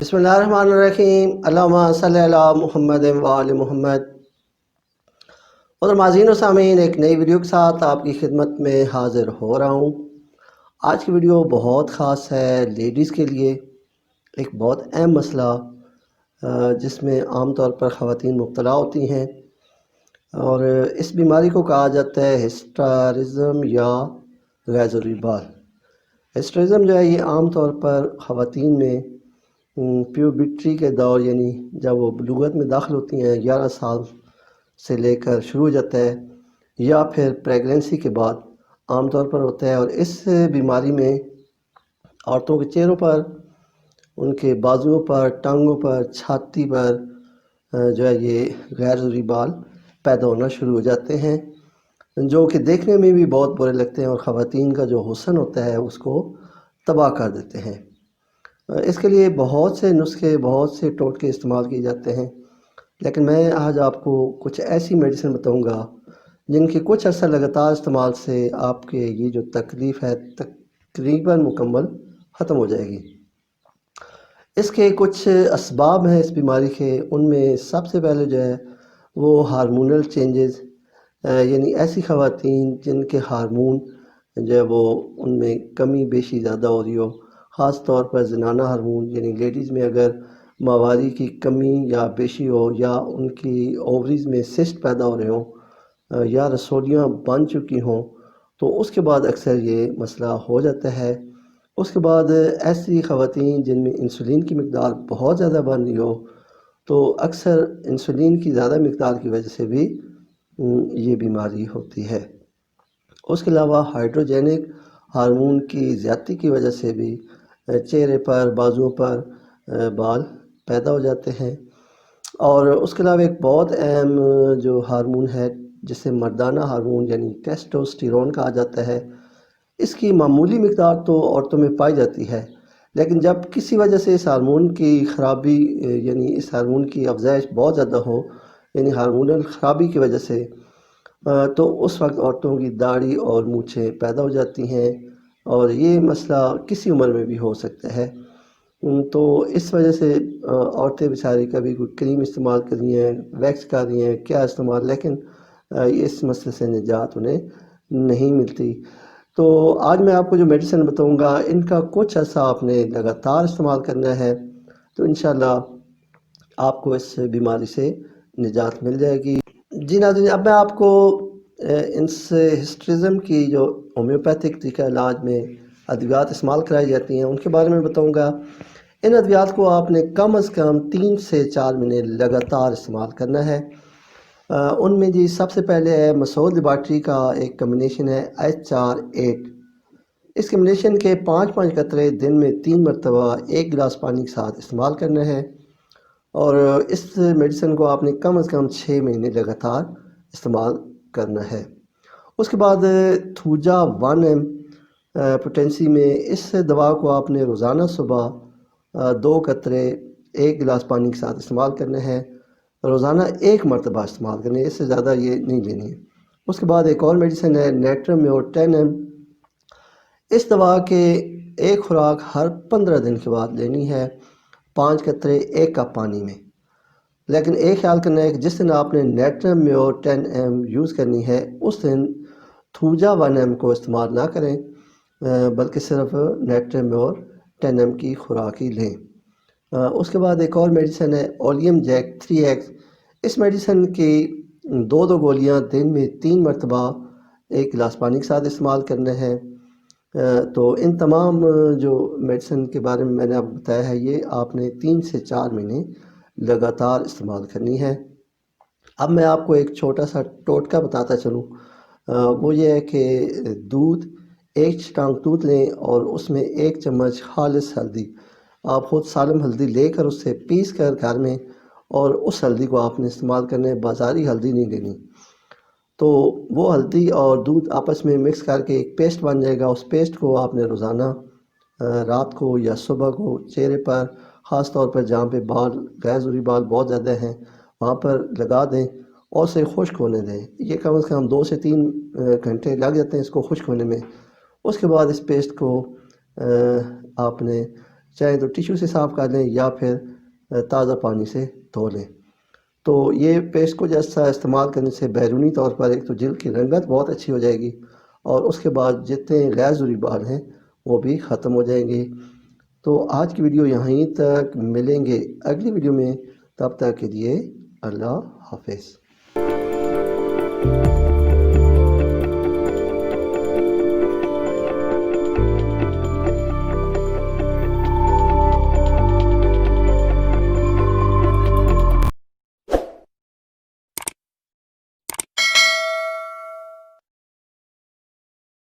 बिस्मिल्लाहिर्रहमानिर्रहीम। अल्लाहुम्मा सल्लि अला मुहम्मद व आलि मुहम्मद। और नाज़रीन व सामीन, एक नई वीडियो के साथ आपकी खिदमत में हाज़िर हो रहा हूँ। आज की वीडियो बहुत ख़ास है लेडीज़ के लिए। एक बहुत अहम मसला जिसमें आम तौर पर ख़वातीन मुब्तला होती हैं, और इस बीमारी को कहा जाता है हिस्टेरिज्म या गैर ज़रूरी बाल। हिस्टेरिज्म जो है ये आम तौर पर ख़वातीन में प्यूबर्टी के दौर, यानी जब वो बलूगत में दाखिल होती हैं 11 साल से लेकर शुरू हो जाता है, या फिर प्रेगनेंसी के बाद आम तौर पर होता है। और इस बीमारी में औरतों के चेहरों पर, उनके बाजुओं पर, टांगों पर, छाती पर जो है ये गैर ज़रूरी बाल पैदा होना शुरू हो जाते हैं, जो कि देखने में भी बहुत बुरे लगते हैं और ख़वातीन का जो हुस्न होता है उसको तबाह कर देते हैं। इसके लिए बहुत से नुस्खे, बहुत से टोटके इस्तेमाल किए जाते हैं, लेकिन मैं आज आपको कुछ ऐसी मेडिसिन बताऊंगा जिनके कुछ अर्सा लगातार इस्तेमाल से आपके ये जो तकलीफ़ है तकरीबन मुकम्मल ख़त्म हो जाएगी। इसके कुछ असबाब हैं इस बीमारी के। उनमें सबसे पहले जो है वो हार्मोनल चेंजेस, यानी ऐसी ख़वातीन जिनके हार्मोन जो है वो उनमें कमी बेशी ज़्यादा हो रही हो, ख़ास तौर पर ज़नाना हार्मोन, यानी लेडीज़ में अगर मावारी की कमी या बेशी हो, या उनकी ओवरीज़ में सिस्ट पैदा हो रहे हों, या रसोलियाँ बन चुकी हों, तो उसके बाद अक्सर ये मसला हो जाता है। उसके बाद ऐसी ख़वातीन जिनमें इंसुलिन की मकदार बहुत ज़्यादा बन रही हो, तो अक्सर इंसुलिन की ज़्यादा मकदार की वजह से भी ये बीमारी होती है। उसके अलावा हाइड्रोजेनिक हार्मोन की ज़्यादती की वजह से भी चेहरे पर, बाजुओं पर बाल पैदा हो जाते हैं। और उसके अलावा एक बहुत अहम जो हार्मोन है जिसे मर्दाना हार्मोन यानी टेस्टोस्टेरोन कहा जाता है, इसकी मामूली मकदार तो औरतों में पाई जाती है, लेकिन जब किसी वजह से इस हार्मोन की ख़राबी, यानी इस हार्मोन की अफजाइश बहुत ज़्यादा हो, यानी हार्मोनल ख़राबी की वजह से, तो उस वक्त औरतों की दाढ़ी और मूंछें पैदा हो जाती हैं, और ये मसला किसी उम्र में भी हो सकता है। तो इस वजह से औरतें बेचारी कभी कोई क्रीम इस्तेमाल कर रही हैं, वैक्स कर रही हैं, क्या इस्तेमाल, लेकिन इस मसले से निजात उन्हें नहीं मिलती। तो आज मैं आपको जो मेडिसिन बताऊंगा इनका कुछ ऐसा आपने लगातार इस्तेमाल करना है, तो इंशाल्लाह आपको इस बीमारी से निजात मिल जाएगी। जी नाज़रीन, अब मैं आपको इस हिस्ट्रिज्म की जो होम्योपैथिक तरीका इलाज में अद्वियात इस्तेमाल कराई जाती हैं उनके बारे में बताऊंगा। इन अद्वियात को आपने कम अज़ कम 3 से 4 महीने लगातार इस्तेमाल करना है। उनमें जी सबसे पहले है मसूद लेबॉरेटरी का एक कम्बिनेशन है HR8। इस कम्बिनेशन के 5-5 कतरे दिन में 3 मरतबा 1 गिलास पानी के साथ इस्तेमाल करना है, और इस मेडिसिन को आपने कम अज़ कम 6 महीने लगातार इस्तेमाल करना है। उसके बाद थूजा 1 पोटेंसी में इस दवा को आपने रोज़ाना सुबह 2 कतरे 1 गिलास पानी के साथ इस्तेमाल करना है, रोज़ाना 1 मरतबा इस्तेमाल करना है, इससे ज़्यादा ये नहीं लेनी है। उसके बाद एक और मेडिसिन है नेट्रम्योर 10 mg। इस दवा के एक खुराक हर 15 दिन के बाद लेनी है, 5 कतरे 1 कप पानी में। लेकिन एक ख्याल करना है कि जिस दिन आपने नेट्रम्योर 10 mg यूज़ करनी है उस दिन थूजा 1 mg को इस्तेमाल ना करें, बल्कि सिर्फ नेट्रम्योर 10 mg की खुराक ही लें। उसके बाद एक और मेडिसिन है ओलियम जैक 3x। इस मेडिसिन की 2 गोलियां दिन में 3 मरतबा 1 गिलास पानी के साथ इस्तेमाल करना है। तो इन तमाम जो मेडिसिन के बारे में मैंने आपको बताया है ये आपने 3 से 4 महीने लगातार इस्तेमाल करनी है। अब मैं आपको एक छोटा सा टोटका बताता चलूँ। वो ये है कि दूध, 1 छटांग दूध लें और उसमें 1 चम्मच खालिस हल्दी, आप खुद सालम हल्दी लेकर उससे पीस कर घर में, और उस हल्दी को आपने इस्तेमाल करना है, बाज़ारी हल्दी नहीं लेनी। तो वो हल्दी और दूध आपस में मिक्स करके एक पेस्ट बन जाएगा। उस पेस्ट को आपने रोज़ाना रात को या सुबह को चेहरे पर, ख़ास तौर पर जहाँ पे बाल, गैर ज़रूरी बाल बहुत ज़्यादा हैं, वहाँ पर लगा दें और उसे खुश्क होने दें। ये कम से कम 2 से 3 घंटे लग जाते हैं इसको खुश्क होने में। उसके बाद इस पेस्ट को आपने چاہیں تو ٹیشو سے صاف کر لیں یا پھر تازہ پانی سے دھو لیں۔ تو یہ پیسٹ کو جیسا استعمال کرنے سے بیرونی طور پر ایک تو جلد کی رنگت بہت اچھی ہو جائے گی، اور اس کے بعد جتنے غیر ضروری بال ہیں وہ بھی ختم ہو جائیں گے۔ تو آج کی ویڈیو یہیں تک، ملیں گے اگلی ویڈیو میں، تب تک کے لیے اللہ حافظ۔